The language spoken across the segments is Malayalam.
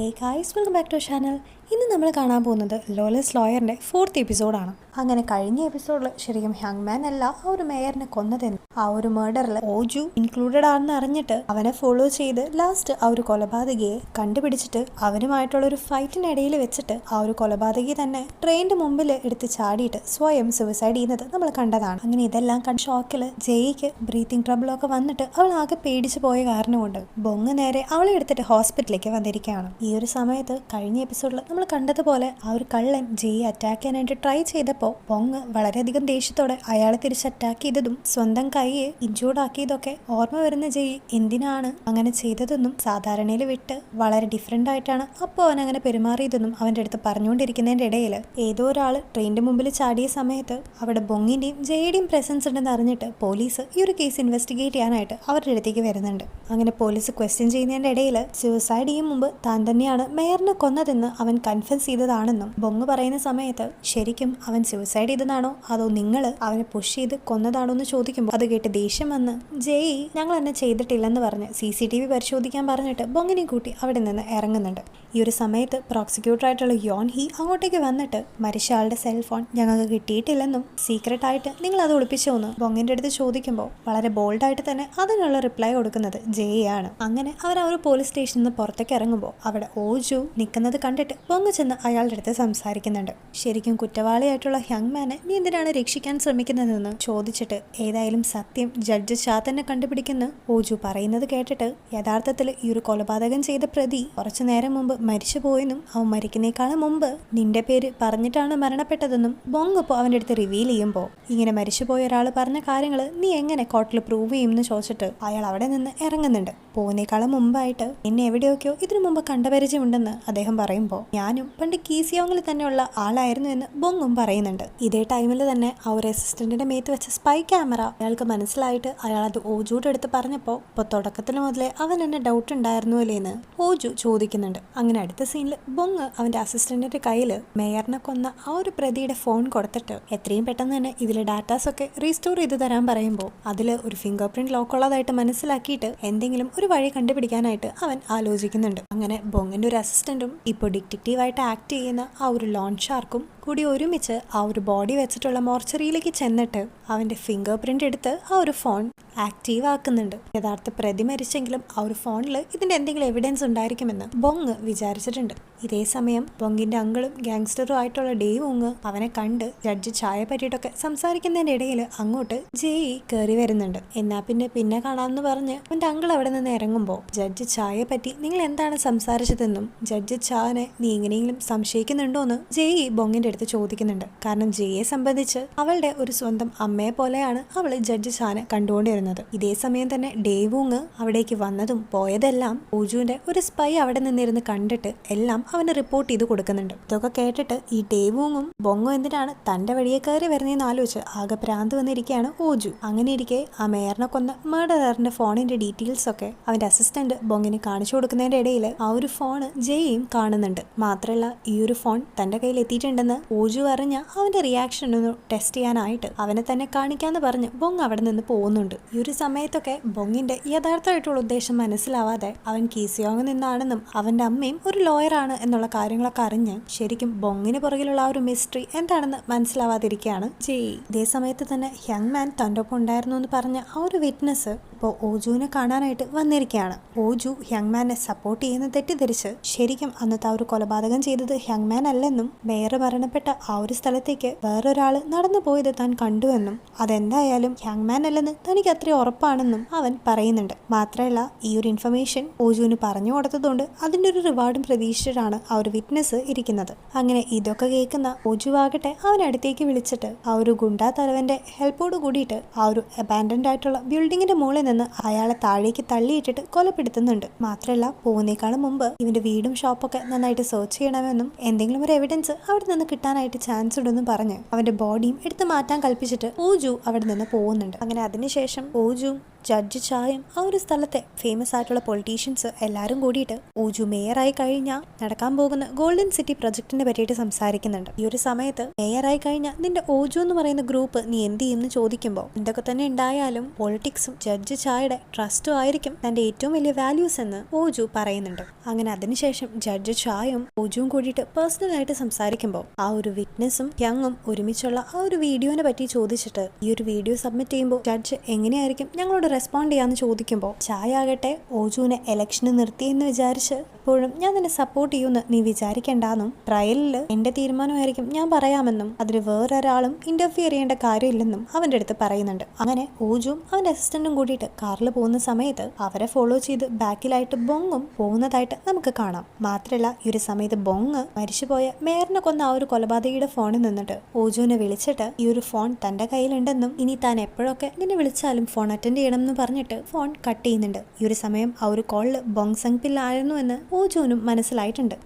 Hey guys, welcome back to channel. ഇന്ന് നമ്മൾ കാണാൻ പോകുന്നത് ലോലെസ് ലോയറിൻ്റെ 4th എപ്പിസോഡാണ്. അങ്ങനെ കഴിഞ്ഞ എപ്പിസോഡിൽ ശരിക്കും ഹ്യാങ്മാൻ അല്ല ആ ഒരു മേയറിനെ കൊന്നതെന്ന്, ആ ഒരു മേർഡറിൽ ഓജു ഇൻക്ലൂഡഡ് ആണെന്ന് അറിഞ്ഞിട്ട് അവനെ ഫോളോ ചെയ്ത് ലാസ്റ്റ് ആ ഒരു കൊലപാതകയെ കണ്ടുപിടിച്ചിട്ട് അവനുമായിട്ടുള്ളൊരു ഫൈറ്റിനിടയിൽ വെച്ചിട്ട് ആ ഒരു കൊലപാതകി തന്നെ ട്രെയിനിൻ്റെ മുമ്പിൽ എടുത്ത് ചാടിയിട്ട് സ്വയം സൂയിസൈഡ് ചെയ്യുന്നത് നമ്മൾ കണ്ടതാണ്. അങ്ങനെ ഇതെല്ലാം കണ്ട ഷോക്കിൽ ജയിക്ക് ബ്രീത്തിങ് ട്രബിളൊക്കെ വന്നിട്ട് അവൾ ആകെ പേടിച്ചു പോയ കാരണം കൊണ്ട് ബൊങ് നേരെ അവളെ എടുത്തിട്ട് ഹോസ്പിറ്റലിലേക്ക് വന്നിരിക്കുകയാണ്. ഈ ഒരു സമയത്ത് കഴിഞ്ഞ എപ്പിസോഡിൽ നമ്മൾ കണ്ടതുപോലെ ആ ഒരു കള്ളൻ ജെയ്യെ അറ്റാക്ക് ചെയ്യാനായിട്ട് ട്രൈ ചെയ്തപ്പോൾ ബൊങ് വളരെയധികം ദേഷ്യത്തോടെ അയാളെ തിരിച്ച് അറ്റാക്ക് ചെയ്തതും സ്വന്തം കൈയെ ഇഞ്ചൂർഡ് ആക്കിയതൊക്കെ ഓർമ്മ വരുന്ന ജെയ് എന്തിനാണ് അങ്ങനെ ചെയ്തതെന്നും സാധാരണയിൽ വിട്ട് വളരെ ഡിഫറെൻ്റ് ആയിട്ടാണ് അപ്പോൾ അവൻ അങ്ങനെ പെരുമാറിയതെന്നും അവൻ്റെ അടുത്ത് പറഞ്ഞുകൊണ്ടിരിക്കുന്നതിൻ്റെ ഇടയിൽ ഏതോ ഒരാൾ ട്രെയിനിൻ്റെ മുമ്പിൽ ചാടിയ സമയത്ത് അവിടെ ബൊങ്ങിൻ്റെയും ജെയുടെയും പ്രസൻസ് ഉണ്ടെന്ന് അറിഞ്ഞിട്ട് പോലീസ് ഈ ഒരു കേസ് ഇൻവെസ്റ്റിഗേറ്റ് ചെയ്യാനായിട്ട് അവരുടെ അടുത്തേക്ക് വരുന്നുണ്ട്. അങ്ങനെ പോലീസ് ക്വസ്റ്റ്യൻ ചെയ്യുന്നതിൻ്റെ ഇടയിൽ സൂയിസൈഡ് ചെയ്യും മുമ്പ് താൻ തന്നെയാണ് മേയറിനെ കൊന്നതെന്ന് അവൻ കൺഫ്യസ് ചെയ്തതാണെന്നും ബൊങ് പറയുന്ന സമയത്ത് ശരിക്കും അവൻ സൂയിസൈഡ് ചെയ്തതാണോ അതോ നിങ്ങൾ അവനെ പുഷ് ചെയ്ത് കൊന്നതാണോ എന്ന് ചോദിക്കുമ്പോൾ അത് കേട്ട് ദേഷ്യം വന്ന് ജെയ് ഞങ്ങൾ എന്നെ ചെയ്തിട്ടില്ലെന്ന് പറഞ്ഞ് CCTV പരിശോധിക്കാൻ പറഞ്ഞിട്ട് ബൊങ്ങിനെ കൂട്ടി അവിടെ നിന്ന് ഇറങ്ങുന്നുണ്ട്. ഈ ഒരു സമയത്ത് പ്രോസിക്യൂട്ടറായിട്ടുള്ള യോൺ ഹി അങ്ങോട്ടേക്ക് വന്നിട്ട് മരിച്ച ആളുടെ സെൽഫോൺ ഞങ്ങൾക്ക് കിട്ടിയിട്ടില്ലെന്നും സീക്രട്ട് ആയിട്ട് നിങ്ങൾ അത് ഒളിപ്പിച്ചോന്ന് ബൊങ്ങിന്റെ അടുത്ത് ചോദിക്കുമ്പോൾ വളരെ ബോൾഡായിട്ട് തന്നെ അതിനുള്ള റിപ്ലൈ കൊടുക്കുന്നത് ജെയ് ആണ്. അങ്ങനെ അവർ ആ ഒരു പോലീസ് സ്റ്റേഷനിൽ നിന്ന് പുറത്തേക്ക് ഇറങ്ങുമ്പോൾ അവിടെ ഓജു നിൽക്കുന്നത് കണ്ടിട്ട് ബൊങ് ചെന്ന് അയാളുടെ അടുത്ത് സംസാരിക്കുന്നുണ്ട്. ശരിക്കും കുറ്റവാളിയായിട്ടുള്ള ഹ്യാങ്മാനെ നീ എന്തിനാണ് രക്ഷിക്കാൻ ശ്രമിക്കുന്നതെന്ന് ചോദിച്ചിട്ട് ഏതായാലും സത്യം ജഡ്ജ് ഷാ തന്നെ കണ്ടുപിടിക്കുന്ന ഓജു പറയുന്നത് കേട്ടിട്ട് യഥാർത്ഥത്തിൽ ഈ ഒരു കൊലപാതകം ചെയ്ത പ്രതി കുറച്ചു നേരം മുമ്പ് മരിച്ചു പോയെന്നും അവൻ മരിക്കുന്നേക്കാളും മുമ്പ് നിന്റെ പേര് പറഞ്ഞിട്ടാണ് മരണപ്പെട്ടതെന്നും ബൊങ് ഇപ്പോൾ അവൻ്റെ അടുത്ത് റിവീൽ ചെയ്യുമ്പോൾ ഇങ്ങനെ മരിച്ചുപോയ ഒരാൾ പറഞ്ഞ കാര്യങ്ങൾ നീ എങ്ങനെ കോർട്ടിൽ പ്രൂവ് ചെയ്യുമെന്ന് ചോദിച്ചിട്ട് അയാൾ അവിടെ നിന്ന് ഇറങ്ങുന്നുണ്ട്. പോകുന്നേക്കാളും മുമ്പായിട്ട് എന്നെ എവിടെയൊക്കെയോ ഇതിനു മുമ്പ് കണ്ടപരിചയമുണ്ടെന്ന് അദ്ദേഹം പറയുമ്പോൾ ഞാനും പണ്ട് കീസിയോങ്ങിൽ തന്നെയുള്ള ആളായിരുന്നു എന്ന് ബൊങ്ങും പറയുന്നുണ്ട്. ഇതേ ടൈമിൽ തന്നെ ആ ഒരു അസിസ്റ്റന്റിന്റെ മേത്ത് വെച്ച സ്പൈ ക്യാമറ അയാൾക്ക് മനസ്സിലായിട്ട് അയാൾ അത് ഓജുയുടെ അടുത്ത് പറഞ്ഞപ്പോൾ ഇപ്പോൾ തുടക്കത്തിൽ മുതലേ അവൻ എന്നെ ഡൗട്ട് ഉണ്ടായിരുന്നു അല്ലേന്ന് ഓജു ചോദിക്കുന്നുണ്ട്. അങ്ങനെ അടുത്ത സീനിൽ ബൊങ് അവന്റെ അസിസ്റ്റന്റിന്റെ കയ്യിൽ മേയറിനെ കൊന്ന ആ ഒരു പ്രതിയുടെ ഫോൺ കൊടുത്തിട്ട് എത്രയും പെട്ടെന്ന് തന്നെ ഇതിലെ ഡാറ്റാസ് ഒക്കെ റീസ്റ്റോർ ചെയ്ത് തരാൻ പറയുമ്പോൾ അതിൽ ഒരു ഫിംഗർ പ്രിന്റ് ലോക്ക് ഉള്ളതായിട്ട് മനസ്സിലാക്കിയിട്ട് എന്തെങ്കിലും ഒരു വഴി കണ്ടുപിടിക്കാനായിട്ട് അവൻ ആലോചിക്കുന്നുണ്ട്. അങ്ങനെ ബൊങ്ങിന്റെ ഒരു അസിസ്റ്റന്റും ഇപ്പോൾ ഡിറ്റക്റ്റീവായിട്ട് ആക്ട് ചെയ്യുന്ന ആ ഒരു ലോൺ ഷാർക്കും കൂടി ഒരുമിച്ച് ആ ഒരു ബോഡി വെച്ചിട്ടുള്ള മോർച്ചറിയിലേക്ക് ചെന്നിട്ട് അവന്റെ ഫിംഗർ പ്രിന്റ് എടുത്ത് ആ ഒരു ഫോൺ ആക്റ്റീവ് ആക്കുന്നുണ്ട്. യഥാർത്ഥ പ്രതി മരിച്ചെങ്കിലും ആ ഒരു ഫോണിൽ ഇതിന്റെ എന്തെങ്കിലും എവിഡൻസ് ഉണ്ടായിരിക്കുമെന്ന് ബൊങ് വിചാരിച്ചിട്ടുണ്ട്. ഇതേ സമയം ബൊങ്ങിന്റെ അങ്കിളും ഗാങ്സ്റ്ററും ആയിട്ടുള്ള ഡേവുങ് അവനെ കണ്ട് ജഡ്ജ് ചായ പറ്റിയിട്ടൊക്കെ സംസാരിക്കുന്നതിന്റെ ഇടയിൽ അങ്ങോട്ട് ജെയ് കയറി വരുന്നുണ്ട്. എന്നാ പിന്നെ കാണാമെന്ന് പറഞ്ഞ് അവന്റെ അങ്കിൾ അവിടെ നിന്ന് ഇറങ്ങുമ്പോൾ ജഡ്ജ് ചായയെ പറ്റി നിങ്ങൾ എന്താണ് സംസാരിച്ചതെന്നും ജഡ്ജ് ചാനെ നീ എങ്ങനെയെങ്കിലും സംശയിക്കുന്നുണ്ടോന്ന് ജെയ് ബൊങ്ങിന്റെ അടുത്ത് ചോദിക്കുന്നുണ്ട്. കാരണം ജെയെ സംബന്ധിച്ച് അവളുടെ ഒരു സ്വന്തം അമ്മയെ പോലെയാണ് അവള് ജഡ്ജ് ചാനെ കണ്ടുകൊണ്ടിരുന്നത്. ഇതേ സമയം തന്നെ ഡേവുങ് അവിടേക്ക് വന്നതും പോയതെല്ലാം ഓജുവിന്റെ ഒരു സ്പൈ അവിടെ നിന്നിരുന്ന് കണ്ടിട്ട് എല്ലാം അവന് റിപ്പോർട്ട് ചെയ്ത് കൊടുക്കുന്നുണ്ട്. ഇതൊക്കെ കേട്ടിട്ട് ഈ ഡേവുങ്ങും ബൊങ്ങും എന്തിനാണ് തന്റെ വഴിയെ കയറി വരുന്നതെന്ന് ആലോചിച്ച് ആകെ ഭ്രാന്ത് വന്നിരിക്കുകയാണ് ഓജു. അങ്ങനെ ഇരിക്കെ ആ മേയറിനെ കൊന്ന മേർഡറിന്റെ ഫോണിന്റെ ഡീറ്റെയിൽസ് ഒക്കെ അവന്റെ അസിസ്റ്റന്റ് ബൊങ്ങിന് കാണിച്ചു കൊടുക്കുന്നതിന്റെ ഇടയിൽ ആ ഒരു ഫോൺ ജെയും കാണുന്നുണ്ട്. മാത്രമല്ല ഈ ഒരു ഫോൺ തന്റെ കയ്യിൽ എത്തിയിട്ടുണ്ടെന്ന് ഓജു അറിഞ്ഞ അവന്റെ റിയാക്ഷൻ ഒന്ന് ടെസ്റ്റ് ചെയ്യാനായിട്ട് അവനെ തന്നെ കാണിക്കാന്ന് പറഞ്ഞ് ബൊങ് അവിടെ നിന്ന് പോകുന്നുണ്ട്. ഈ ഒരു സമയത്തൊക്കെ ബൊങ്ങിന്റെ യഥാർത്ഥമായിട്ടുള്ള ഉദ്ദേശം മനസ്സിലാവാതെ അവൻ കീസിയോങ്ങിൽ നിന്നാണെന്നും അവന്റെ അമ്മയും ഒരു ലോയറാണ് എന്നുള്ള കാര്യങ്ങളൊക്കെ അറിഞ്ഞ് ശരിക്കും ബൊങ്ങിന് പുറകിലുള്ള ആ ഒരു മിസ്റ്ററി എന്താണെന്ന് മനസ്സിലാവാതിരിക്കുകയാണ് ജെയ്. ഇതേ സമയത്ത് തന്നെ ഹ്യാങ്മാൻ തൻ്റെ ഒപ്പം ഉണ്ടായിരുന്നു എന്ന് പറഞ്ഞ ആ ഒരു വിറ്റ്നസ് ഇപ്പോൾ ഓജുവിനെ കാണാനായിട്ട് വന്നിരിക്കുകയാണ്. ഓജു ഹ്യാങ്മാനെ സപ്പോർട്ട് ചെയ്യുന്ന തെറ്റിദ്ധരിച്ച് ശരിക്കും അന്നത്തെ ആ ഒരു കൊലപാതകം ചെയ്തത് ഹ്യാങ്മാൻ അല്ലെന്നും മേയർ മരണപ്പെട്ട ആ ഒരു സ്ഥലത്തേക്ക് വേറൊരാൾ നടന്നു പോയത് താൻ കണ്ടുവെന്നും അതെന്തായാലും ഹ്യാങ്മാൻ അല്ലെന്ന് തനിക്ക് അത്രയും ഉറപ്പാണെന്നും അവൻ പറയുന്നുണ്ട്. മാത്രമല്ല ഈ ഒരു ഇൻഫർമേഷൻ ഓജുവിന് പറഞ്ഞു കൊടുത്തതുകൊണ്ട് അതിൻ്റെ ഒരു റിവാർഡും പ്രതീക്ഷിച്ചിട്ടാണ് ആ ഒരു വിറ്റ്നസ് ഇരിക്കുന്നത്. അങ്ങനെ ഇതൊക്കെ കേൾക്കുന്ന ഓജു ആകട്ടെ അവനടുത്തേക്ക് വിളിച്ചിട്ട് ആ ഒരു ഗുണ്ടാ തലവന്റെ ഹെൽപ്പോട് കൂടിയിട്ട് ആ ഒരു അബാൻഡൻഡ് ആയിട്ടുള്ള ബിൽഡിങ്ങിന്റെ മുകളിൽ നിന്ന് അയാളെ താഴേക്ക് തള്ളിയിട്ടിട്ട് കൊലപ്പെടുത്തുന്നുണ്ട്. മാത്രമല്ല പോകുന്നേക്കാളും മുമ്പ് ഇവന്റെ വീടും ഷോപ്പൊക്കെ നന്നായിട്ട് സെർച്ച് ചെയ്യണമെന്നും എന്തെങ്കിലും ഒരു എവിഡൻസ് അവിടെ നിന്ന് കിട്ടാനായിട്ട് ചാൻസ് ഉണ്ടെന്നും പറഞ്ഞ് അവന്റെ ബോഡിയും എടുത്ത് മാറ്റാൻ കൽപ്പിച്ചിട്ട് ഓജു അവിടെ നിന്ന് പോകുന്നുണ്ട്. അങ്ങനെ അതിനുശേഷം ഓജു ജഡ്ജ് ചായും ആ ഒരു സ്ഥലത്തെ ഫേമസ് ആയിട്ടുള്ള പൊളിറ്റീഷ്യൻസ് എല്ലാവരും കൂടിയിട്ട് ഓജു മേയറായി കഴിഞ്ഞാൽ നടക്കാൻ പോകുന്ന ഗോൾഡൻ സിറ്റി പ്രൊജക്ടിനെ പറ്റിയിട്ട് സംസാരിക്കുന്നുണ്ട്. ഈ ഒരു സമയത്ത് മേയറായി കഴിഞ്ഞാൽ നിന്റെ ഓജു എന്ന് പറയുന്ന ഗ്രൂപ്പ് നീ എന്ത് ചെയ്യുമെന്ന് ചോദിക്കുമ്പോൾ എന്തൊക്കെ തന്നെ ഉണ്ടായാലും പൊളിറ്റിക്സും ജഡ്ജ് ചായയുടെ ട്രസ്റ്റും ആയിരിക്കും തന്റെ ഏറ്റവും വലിയ വാല്യൂസ് എന്ന് ഓജു പറയുന്നുണ്ട്. അങ്ങനെ അതിനുശേഷം ജഡ്ജ് ചായും ഓജുവും കൂടിയിട്ട് പേഴ്സണൽ ആയിട്ട് സംസാരിക്കുമ്പോൾ ആ ഒരു വിറ്റ്നസും യങ്ങും ഒരുമിച്ചുള്ള ആ ഒരു വീഡിയോനെ പറ്റി ചോദിച്ചിട്ട് ഈ ഒരു വീഡിയോ സബ്മിറ്റ് ചെയ്യുമ്പോൾ ജഡ്ജ് എങ്ങനെയായിരിക്കും ഞങ്ങളോട് റെസ്പോണ്ട് ചെയ്യാന്ന് ചോദിക്കുമ്പോൾ ചായ ആകട്ടെ ഓജുവിനെ ഇലക്ഷന് നിർത്തിയെന്ന് വിചാരിച്ച് എപ്പോഴും ഞാൻ നിന്നെ സപ്പോർട്ട് ചെയ്യുമെന്ന് നീ വിചാരിക്കേണ്ടെന്നും ട്രയലിൽ എന്റെ തീരുമാനമായിരിക്കും ഞാൻ പറയാമെന്നും അതിൽ വേറൊരാളും ഇന്റർഫിയർ ചെയ്യേണ്ട കാര്യമില്ലെന്നും അവന്റെ അടുത്ത് പറയുന്നുണ്ട്. അങ്ങനെ ഓജുവും അവന്റെ അസിസ്റ്റന്റും കൂടിയിട്ട് കാറിൽ പോകുന്ന സമയത്ത് അവരെ ഫോളോ ചെയ്ത് ബാക്കിലായിട്ട് ബൊങ്ങും പോകുന്നതായിട്ട് നമുക്ക് കാണാം. മാത്രമല്ല ഈ ഒരു സമയത്ത് ബൊങ് മരിച്ചുപോയ മേയറിനെ കൊന്ന ആ ഒരു കൊലപാതകിയുടെ ഫോണിൽ നിന്നിട്ട് ഓജുവിനെ വിളിച്ചിട്ട് ഈ ഒരു ഫോൺ തന്റെ കയ്യിലുണ്ടെന്നും ഇനി താൻ എപ്പോഴൊക്കെ നിന്നെ വിളിച്ചാലും ഫോൺ അറ്റൻഡ് ചെയ്യണം എന്ന് പറഞ്ഞിട്ട് ഫോൺ കട്ട് ചെയ്യുന്നുണ്ട്. ഈ ഒരു സമയം ആ ഒരു കോളിൽ ബൊങ് സെങ് പില്ലായിരുന്നു എന്ന് ഓജുവിനും മനസ്സിലായിട്ടുണ്ട്.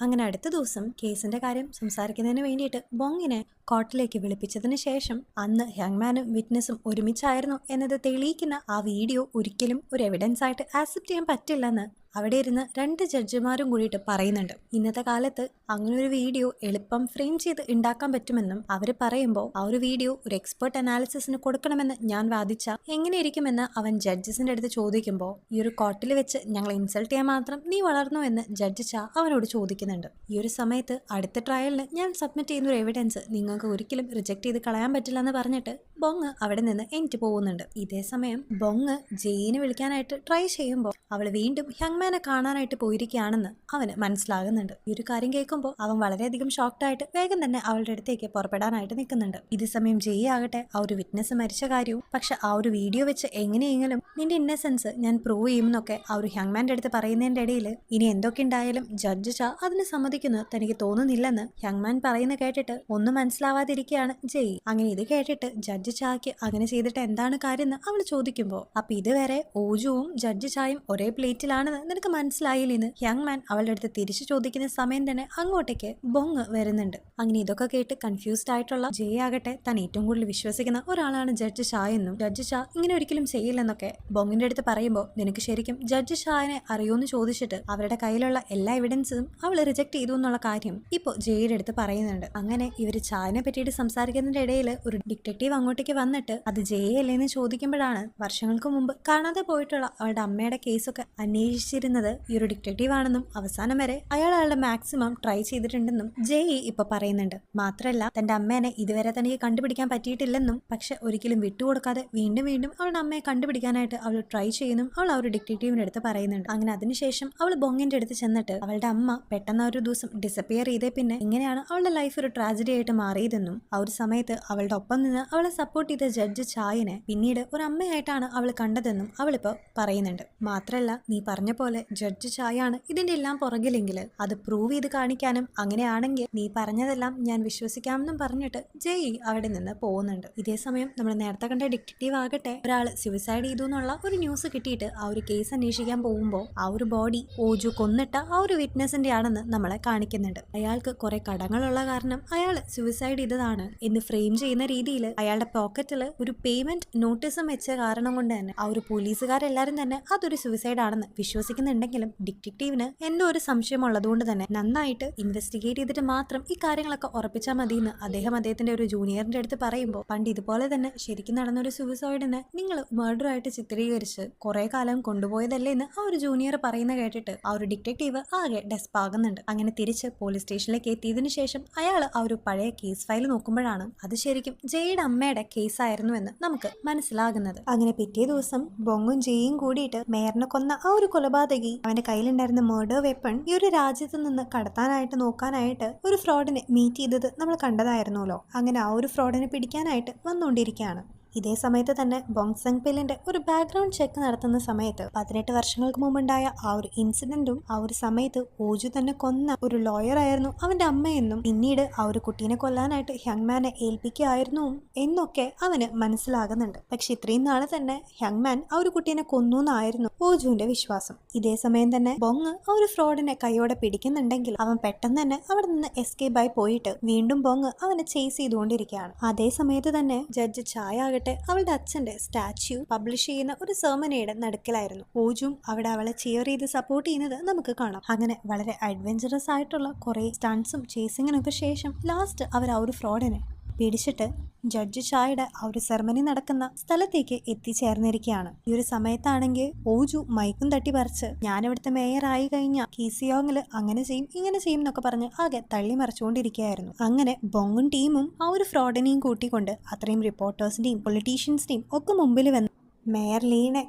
അങ്ങനെ അടുത്ത ദിവസം കേസിന്റെ കാര്യം സംസാരിക്കുന്നതിന് വേണ്ടിയിട്ട് ബൊങ്ങിനെ കോർട്ടിലേക്ക് വിളിപ്പിച്ചതിന് ശേഷം അന്ന് യങ്മാനും വിറ്റ്നസും ഒരുമിച്ചായിരുന്നു എന്നത് തെളിയിക്കുന്ന ആ വീഡിയോ ഒരിക്കലും ഒരു എവിഡൻസ് ആയിട്ട് ആക്സെപ്റ്റ് ചെയ്യാൻ പറ്റില്ലെന്ന് അവിടെ ഇരുന്ന് 2 ജഡ്ജിമാരും കൂടിയിട്ട് പറയുന്നുണ്ട്. ഇന്നത്തെ കാലത്ത് അങ്ങനെ ഒരു വീഡിയോ എളുപ്പം ഫ്രെയിം ചെയ്ത് ഉണ്ടാക്കാൻ പറ്റുമെന്നും അവർ പറയുമ്പോൾ ആ ഒരു വീഡിയോ ഒരു എക്സ്പെർട്ട് അനാലിസിസിന് കൊടുക്കണമെന്ന് ഞാൻ വാദിച്ച എങ്ങനെയിരിക്കുമെന്ന് അവൻ ജഡ്ജസിന്റെ അടുത്ത് ചോദിക്കുമ്പോൾ ഈ ഒരു കോർട്ടിൽ വെച്ച് ഞങ്ങളെ ഇൻസൾട്ട് ചെയ്യാൻ മാത്രം നീ വളർന്നു എന്ന് ജഡ്ജ് ചാ അവനോട് ചോദിക്കുന്നുണ്ട്. ഈ ഒരു സമയത്ത് അടുത്ത ട്രയലിന് ഞാൻ സബ്മിറ്റ് ചെയ്യുന്ന ഒരു എവിഡൻസ് നിങ്ങൾക്ക് ഒരിക്കലും റിജക്ട് ചെയ്ത് കളയാൻ പറ്റില്ല എന്ന് പറഞ്ഞിട്ട് ബൊങ് അവിടെ നിന്ന് എനിക്ക് പോകുന്നുണ്ട്. ഇതേ സമയം ബൊങ് ജെയിനെ വിളിക്കാനായിട്ട് ട്രൈ ചെയ്യുമ്പോൾ അവൾ വീണ്ടും യങ്മാനെ കാണാനായിട്ട് പോയിരിക്കുകയാണെന്ന് അവന് മനസ്സിലാകുന്നുണ്ട്. ഈ ഒരു കാര്യം കേൾക്കുമ്പോൾ അവൻ വളരെയധികം ഷോക്ക്ഡായിട്ട് വേഗം തന്നെ അവളുടെ അടുത്തേക്ക് പുറപ്പെടാനായിട്ട് നിൽക്കുന്നുണ്ട്. ഇതേ സമയം ജെയ് ആകട്ടെ ആ ഒരു വിറ്റ്നസ് മരിച്ച കാര്യവും പക്ഷെ ആ ഒരു വീഡിയോ വെച്ച് എങ്ങനെയെങ്കിലും നിന്റെ ഇന്നസെൻസ് ഞാൻ പ്രൂവ് ചെയ്യുമെന്നൊക്കെ ആ ഒരു യങ്മാന്റെ അടുത്ത് പറയുന്നതിന്റെ ഇടയിൽ ഇനി എന്തൊക്കെ ഉണ്ടായാലും ജഡ്ജ് ചാ അതിന് സമ്മതിക്കുന്നു തനിക്ക് തോന്നുന്നില്ലെന്ന് യങ്മാൻ പറയുന്ന കേട്ടിട്ട് ഒന്നും മനസ്സിലാവാതിരിക്കുകയാണ് ജെയ്. അങ്ങനെ ഇത് കേട്ടിട്ട് ജഡ്ജ് ചായ്ക്ക് അങ്ങനെ ചെയ്തിട്ട് എന്താണ് കാര്യം എന്ന് അവൾ ചോദിക്കുമ്പോൾ അപ്പൊ ഇതുവരെ ഓജുവും ജഡ്ജ് ചായും ഒരേ പ്ലേറ്റിലാണെന്ന് നിനക്ക് മനസ്സിലായില്ലെന്ന് യങ്മാൻ അവളുടെ അടുത്ത് തിരിച്ചു ചോദിക്കുന്ന സമയം തന്നെ അങ്ങോട്ടേക്ക് ബൊങ് വരുന്നുണ്ട്. അങ്ങനെ ഇതൊക്കെ കേട്ട് കൺഫ്യൂസ്ഡ് ആയിട്ടുള്ള ജയ് ആകട്ടെ താൻ ഏറ്റവും കൂടുതൽ വിശ്വസിക്കുന്ന ഒരാളാണ് ജഡ്ജ് ഷാ എന്നും ജഡ്ജ് ഷാ ഇങ്ങനെ ഒരിക്കലും ചെയ്യില്ലെന്നൊക്കെ ബൊങ്ങിന്റെ അടുത്ത് പറയുമ്പോൾ നിനക്ക് ശരിക്കും ജഡ്ജ് ഷാനെ അറിയോന്ന് ചോദിച്ചിട്ട് അവരുടെ കയ്യിലുള്ള എല്ലാ എവിഡൻസും അവൾ റിജക്ട് ചെയ്തു എന്നുള്ള കാര്യം ഇപ്പോൾ ജയുടെ അടുത്ത് പറയുന്നുണ്ട്. അങ്ങനെ ഇവര് ചായനെ പറ്റിയിട്ട് സംസാരിക്കുന്നതിന്റെ ഇടയിൽ ഒരു ഡിറ്റക്റ്റീവ് അങ്ങോട്ടേക്ക് വന്നിട്ട് അത് ജയല്ലേന്ന് ചോദിക്കുമ്പോഴാണ് വർഷങ്ങൾക്ക് മുമ്പ് കാണാതെ പോയിട്ടുള്ള അവളുടെ അമ്മയുടെ കേസൊക്കെ അന്വേഷിച്ചിരുന്നത് ഈ ഒരു ഡിറ്റക്റ്റീവ് ആണെന്നും അവസാനം വരെ അയാളുടെ മാക്സിമം ട്രൈ ചെയ്തിട്ടുണ്ടെന്നും ജയ് ഇപ്പൊ പറയുന്നുണ്ട്. മാത്രല്ല തന്റെ അമ്മേനെ ഇതുവരെ തനിക്ക് കണ്ടുപിടിക്കാൻ പറ്റിയിട്ടില്ലെന്നും പക്ഷെ ഒരിക്കലും വിട്ടുകൊടുക്കാതെ വീണ്ടും വീണ്ടും അവളുടെ അമ്മയെ കണ്ടുപിടിക്കാനായിട്ട് അവൾ ട്രൈ ചെയ്യുന്നു അവൾ ആ ഒരു ഡിറ്റക്റ്റീവിന്റെ അടുത്ത് പറയുന്നുണ്ട്. അങ്ങനെ അതിനുശേഷം അവൾ ബൊങ്ങിന്റെ അടുത്ത് ചെന്നിട്ട് അവളുടെ അമ്മ പെട്ടെന്ന് ഒരു ദിവസം ഡിസപ്പിയർ ചെയ്തേ പിന്നെ എങ്ങനെയാണ് അവളുടെ ലൈഫ് ഒരു ട്രാജഡി ആയിട്ട് മാറിയതെന്നും ആ ഒരു സമയത്ത് അവളുടെ ഒപ്പം നിന്ന് അവളെ സപ്പോർട്ട് ചെയ്ത ജഡ്ജ് ചായനെ പിന്നീട് ഒരു അമ്മയായിട്ടാണ് അവൾ കണ്ടതെന്നും അവളിപ്പോ പറയുന്നുണ്ട്. മാത്രല്ല നീ പറഞ്ഞ പോലെ ജഡ്ജ് ചായാണ് ഇതിന്റെ എല്ലാം പുറകിലെങ്കിൽ അത് പ്രൂവ് ചെയ്ത് കാണിക്കാനും അങ്ങനെയാണെങ്കിൽ നീ പറഞ്ഞതെല്ലാം ഞാൻ വിശ്വസിക്കാമെന്നും പറഞ്ഞിട്ട് ജയ് അവിടെ നിന്ന് പോകുന്നുണ്ട്. ഇതേ സമയം നമ്മൾ നേരത്തെ കണ്ട ഡിറ്റക്റ്റീവ് ആകട്ടെ ഒരാൾ സൂയിസൈഡ് ചെയ്തു എന്നുള്ള ഒരു ന്യൂസ് കിട്ടിയിട്ട് ആ ഒരു കേസ് അന്വേഷിക്കാൻ പോകുമ്പോൾ ആ ഒരു ബോഡി ഓജു കൊന്നിട്ട ആ ഒരു വിറ്റ്നസിന്റെ ആണെന്ന് നമ്മളെ കാണിക്കുന്നുണ്ട്. അയാൾക്ക് കുറെ കടങ്ങളുള്ള കാരണം അയാൾ സൂയിസൈഡ് ചെയ്തതാണ് എന്ന് ഫ്രെയിം ചെയ്യുന്ന രീതിയിൽ അയാളുടെ പോക്കറ്റിൽ ഒരു പേയ്മെന്റ് നോട്ടീസും വെച്ച കാരണം കൊണ്ട് തന്നെ ആ ഒരു പോലീസുകാരെല്ലാരും തന്നെ അതൊരു സൂയിസൈഡ് ആണെന്ന് വിശ്വസിക്കുന്നുണ്ടെങ്കിലും ഡിറ്റക്റ്റീവിന് എന്തോ ഒരു സംശയം ഉള്ളതുകൊണ്ട് തന്നെ നന്നായിട്ട് ഇൻവെസ്റ്റിഗേറ്റ് ചെയ്തിട്ട് മാത്രം ഈ കാര്യങ്ങളൊക്കെ ഉറപ്പിച്ചാൽ മതി എന്ന് അദ്ദേഹത്തിന്റെ ഒരു ജൂനിയറിന്റെ അടുത്ത് പറയുമ്പോൾ പണ്ട് ഇതുപോലെ തന്നെ ശരിക്കും നടന്നൊരു സൂയിസൈഡിനെ നിങ്ങൾ മർഡർ ആയിട്ട് ചിത്രീകരിച്ച് കുറെ കാലം കൊണ്ടുപോയതല്ലേ എന്ന് ആ ഒരു ജൂനിയർ പറയുന്ന കേട്ടിട്ട് ആ ഒരു ഡിറ്റക്റ്റീവ് ആകെ ഡെസ്പാകുന്നുണ്ട്. അങ്ങനെ തിരിച്ച് പോലീസ് സ്റ്റേഷനിലേക്ക് എത്തിയതിനു ശേഷം അയാൾ ആ ഒരു പഴയ കേസ് ഫയൽ നോക്കുമ്പോഴാണ് അത് ശരിക്കും ജയുടെ അമ്മയുടെ കേസായിരുന്നു എന്ന് നമുക്ക് മനസ്സിലാകുന്നത്. അങ്ങനെ പിറ്റേ ദിവസം ബൊങ്ങും ജയും കൂടിയിട്ട് മേയറിനെ കൊന്ന ആ ഒരു കൊലപാതകി അവന്റെ കയ്യിലുണ്ടായിരുന്ന മർഡർ വെപ്പൺ ഈ ഒരു രാജ്യത്ത് നിന്ന് കടത്താനായിട്ട് നോക്കാനായിട്ട് ഒരു ഫ്രോഡിനെ മീറ്റ് ചെയ്തത് നമ്മൾ കണ്ടതായിരുന്നല്ലോ. അങ്ങനെ ആ ഒരു ഫ്രോഡിനെ പിടിക്കാനായിട്ട് വന്നുകൊണ്ടിരിക്കുകയാണ്. ഇതേ സമയത്ത് തന്നെ ബോങ് സെങ് പില്ലിന്റെ ഒരു ബാക്ക്ഗ്രൗണ്ട് ചെക്ക് നടത്തുന്ന സമയത്ത് 18 വർഷങ്ങൾക്ക് മുമ്പുണ്ടായ ആ ഒരു ഇൻസിഡന്റും ആ ഒരു സമയത്ത് ഓജു തന്നെ കൊന്ന ഒരു ലോയർ ആയിരുന്നു അവന്റെ അമ്മയെന്നും പിന്നീട് ആ ഒരു കുട്ടീനെ കൊല്ലാനായിട്ട് യങ്മാനെ ഏൽപ്പിക്കുകയായിരുന്നു എന്നൊക്കെ അവന് മനസ്സിലാകുന്നുണ്ട്. പക്ഷെ ഇത്രയും നാളെ തന്നെ യങ്മാൻ ആ ഒരു കുട്ടീനെ കൊന്നു എന്നായിരുന്നു ഓജുവിന്റെ വിശ്വാസം. ഇതേ സമയം തന്നെ ബോങ് ആ ഒരു ഫ്രോഡിനെ കൈയോടെ പിടിക്കുന്നുണ്ടെങ്കിൽ അവൻ പെട്ടെന്ന് തന്നെ അവിടെ നിന്ന് എസ്കേപ്പ് ആയി പോയിട്ട് വീണ്ടും ബോങ് അവനെ ചേസ് ചെയ്തുകൊണ്ടിരിക്കുകയാണ്. അതേ സമയത്ത് തന്നെ ജഡ്ജ് ചായ ആകട്ടെ അവളുടെ അച്ഛന്റെ സ്റ്റാച്യു പബ്ലിഷ് ചെയ്യുന്ന ഒരു സെർമണിയുടെ നടുക്കിലായിരുന്നു. ഓജും അവിടെ അവളെ ചിയർ ചെയ്ത് സപ്പോർട്ട് ചെയ്യുന്നത് നമുക്ക് കാണാം. അങ്ങനെ വളരെ അഡ്വഞ്ചറസ് ആയിട്ടുള്ള കുറെ സ്റ്റൺസും ചേസിങ്ങിനൊക്കെ ശേഷം ലാസ്റ്റ് അവർ ആ ഒരു ഫ്രോഡിനെ പിടിച്ചിട്ട് ജഡ്ജി ഷായുടെ ആ ഒരു സെറമണി നടക്കുന്ന സ്ഥലത്തേക്ക് എത്തിച്ചേർന്നിരിക്കുകയാണ്. ഈ ഒരു സമയത്താണെങ്കിൽ ഓജു മൈക്കും തട്ടി പറിച്ച് ഞാനിവിടുത്തെ മേയർ ആയി കഴിഞ്ഞാൽ കീസിയോങ്ങില് അങ്ങനെ ചെയ്യും ഇങ്ങനെ ചെയ്യും എന്നൊക്കെ പറഞ്ഞ് ആകെ തള്ളി മറിച്ചുകൊണ്ടിരിക്കുകയായിരുന്നു. അങ്ങനെ ബോങ്ങും ടീമും ആ ഒരു ഫ്രോഡിനെയും കൂട്ടിക്കൊണ്ട് അത്രയും റിപ്പോർട്ടേഴ്സിന്റെയും പൊളിറ്റീഷ്യൻസിന്റെയും ഒക്കെ മുമ്പിൽ വന്ന് മേയർ ലീനെ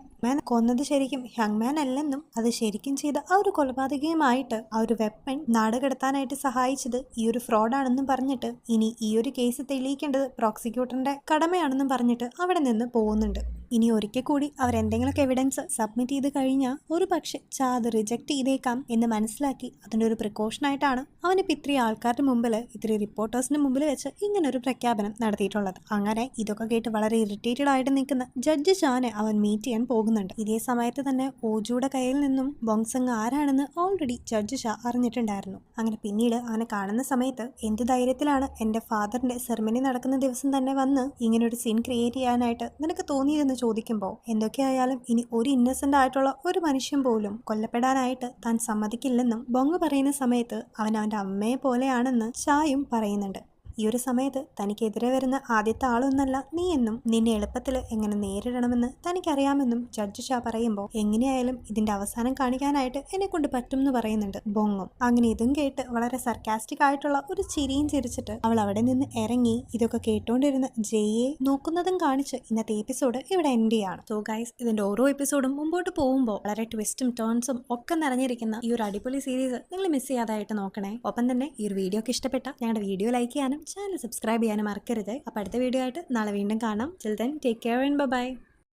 കൊന്നത് ശരിക്കും ഹ്യങ്മാൻ അല്ലെന്നും അത് ശരിക്കും ചെയ്ത ആ ഒരു കൊലപാതകയുമായിട്ട് ആ ഒരു വെപ്പൺ നാടുകടത്താനായിട്ട് സഹായിച്ചത് ഈ ഒരു ഫ്രോഡാണെന്നും പറഞ്ഞിട്ട് ഇനി ഈ ഒരു കേസ് തെളിയിക്കേണ്ടത് പ്രോസിക്യൂട്ടറിന്റെ കടമയാണെന്നും പറഞ്ഞിട്ട് അവിടെ നിന്ന് പോകുന്നുണ്ട്. ഇനി ഒരിക്കൽ കൂടി അവരെന്തെങ്കിലുമൊക്കെ എവിഡൻസ് സബ്മിറ്റ് ചെയ്ത് കഴിഞ്ഞാൽ ഒരു പക്ഷെ അത് റിജക്ട് ചെയ്തേക്കാം എന്ന് മനസ്സിലാക്കി അതിന്റെ ഒരു പ്രിക്കോഷനായിട്ടാണ് അവനിപ്പോൾ ഇത്രയും ആൾക്കാരുടെ മുമ്പിൽ ഇത്രയും റിപ്പോർട്ടേഴ്സിന് മുമ്പിൽ വെച്ച് ഇങ്ങനെ ഒരു പ്രഖ്യാപനം നടത്തിയിട്ടുള്ളത്. അങ്ങനെ ഇതൊക്കെ കേട്ട് വളരെ ഇറിറ്റേറ്റഡ് ആയിട്ട് നിൽക്കുന്ന ജഡ്ജി ഷാനെ അവൻ മീറ്റ് ചെയ്യാൻ പോകുന്നുണ്ട്. ഇതേ സമയത്ത് തന്നെ ഓജുയുടെ കയ്യിൽ നിന്നും ബോങ്സങ് ആരാണെന്ന് ഓൾറെഡി ജഡ്ജി ഷാ അറിഞ്ഞിട്ടുണ്ടായിരുന്നു. അങ്ങനെ പിന്നീട് അവനെ കാണുന്ന സമയത്ത് എന്ത് ധൈര്യത്തിലാണ് എന്റെ ഫാദറിന്റെ സെറമണി നടക്കുന്ന ദിവസം തന്നെ വന്ന് ഇങ്ങനെ ഒരു സീൻ ക്രിയേറ്റ് ചെയ്യാനായിട്ട് നിനക്ക് തോന്നിയതെന്ന് ചോദിക്കുമ്പോൾ എന്തൊക്കെയായാലും ഇനി ഒരു ഇന്നസെന്റ് ആയിട്ടുള്ള ഒരു മനുഷ്യൻ പോലും കൊല്ലപ്പെടാനായിട്ട് താൻ സമ്മതിക്കില്ലെന്നും ബോങ് പറയുന്ന സമയത്ത് അവൻ അവന്റെ അമ്മയെ പോലെയാണെന്ന് ഷായും പറയുന്നുണ്ട്. ഈ ഒരു സമയത്ത് തനിക്കെതിരെ വരുന്ന ആദ്യത്തെ ആളൊന്നല്ല നീ എന്നും നിന്നെ എളുപ്പത്തിൽ എങ്ങനെ നേരിടണമെന്ന് തനിക്കറിയാമെന്നും ജഡ്ജി ഷാ പറയുമ്പോൾ എങ്ങനെയായാലും ഇതിന്റെ അവസാനം കാണിക്കാനായിട്ട് എന്നെ കൊണ്ട് പറ്റും എന്ന് പറയുന്നുണ്ട് ബോങ്ങും. അങ്ങനെ ഇതും കേട്ട് വളരെ സർക്കാസ്റ്റിക് ആയിട്ടുള്ള ഒരു ചിരിയും ചിരിച്ചിട്ട് അവൾ അവിടെ നിന്ന് ഇറങ്ങി ഇതൊക്കെ കേട്ടോണ്ടിരുന്ന ജയെ നോക്കുന്നതും കാണിച്ച് ഇന്നത്തെ എപ്പിസോഡ് ഇവിടെ എൻഡ് ചെയ്യാണ്. സോ ഗൈസ്, ഇതിന്റെ ഓരോ എപ്പിസോഡും മുമ്പോട്ട് പോകുമ്പോൾ വളരെ ട്വിസ്റ്റും ടേൺസും ഒക്കെ നിറഞ്ഞിരിക്കുന്ന ഈ ഒരു അടിപൊളി സീരീസ് നിങ്ങൾ മിസ് ചെയ്യാതായിട്ട് നോക്കണേ. ഒപ്പം തന്നെ ഈ ഒരു വീഡിയോ ഒക്കെ ഇഷ്ടപ്പെട്ട ഞങ്ങളുടെ വീഡിയോ ലൈക്ക് ചെയ്യാനും ചാനൽ സബ്സ്ക്രൈബ് ചെയ്യാനും മറക്കരുത്. അപ്പോൾ അടുത്ത വീഡിയോ ആയിട്ട് നാളെ വീണ്ടും കാണാം. Till then take care and by.